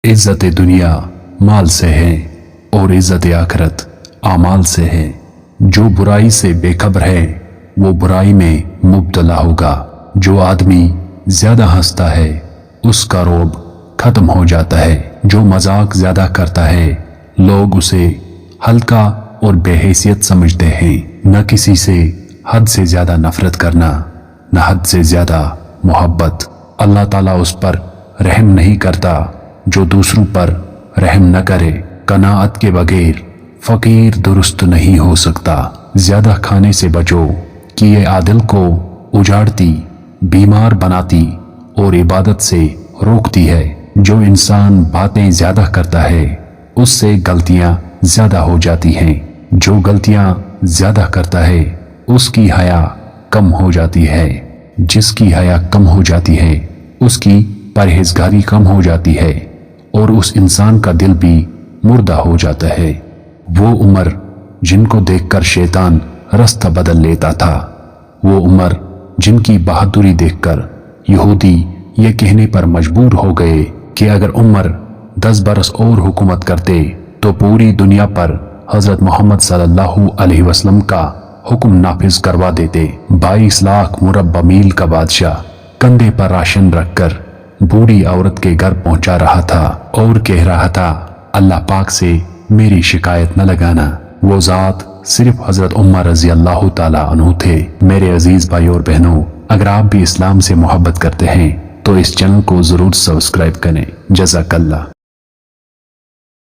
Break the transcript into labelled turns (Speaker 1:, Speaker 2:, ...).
Speaker 1: इज्जत दुनिया माल से है और इज्जत आखिरत आमाल से है। जो बुराई से बेखबर है वो बुराई में मुब्तला होगा। जो आदमी ज्यादा हंसता है उसका रोब खत्म हो जाता है। जो मजाक ज्यादा करता है लोग उसे हल्का और बेहैसियत समझते हैं। न किसी से हद से ज्यादा नफरत करना, न हद से ज्यादा मोहब्बत। अल्लाह ताला उस पर रहम नहीं करता जो दूसरों पर रहम न करे। कनाअत के बगैर फकीर दुरुस्त नहीं हो सकता। ज्यादा खाने से बचो कि ये आदिल को उजाड़ती, बीमार बनाती और इबादत से रोकती है। जो इंसान बातें ज्यादा करता है उससे गलतियां ज्यादा हो जाती हैं। जो गलतियां ज्यादा करता है उसकी हया कम हो जाती है। जिसकी हया कम हो जाती है उसकी परहेजगारी कम हो जाती है और उस इंसान का दिल भी मुर्दा हो जाता है। वो उमर जिनको देखकर शैतान रास्ता बदल लेता था, वो उमर जिनकी बहादुरी देखकर यहूदी ये कहने पर मजबूर हो गए कि अगर उमर 10 बरस और हुकूमत करते तो पूरी दुनिया पर हजरत मोहम्मद सल्लल्लाहु अलैहि वसल्लम का हुक्म नाफिज करवा देते। 22 लाख मुरब्बा मील का बादशाह कंधे पर राशन रखकर बूढ़ी औरत के घर पहुंचा रहा था और कह रहा था, अल्लाह पाक से मेरी शिकायत न लगाना। वो जात सिर्फ हजरत उमर रजी अल्लाह ताला अन्हु थे। मेरे अजीज भाई और बहनों, अगर आप भी इस्लाम से मोहब्बत करते हैं तो इस चैनल को जरूर सब्सक्राइब करें। जज़ाकल्लाह।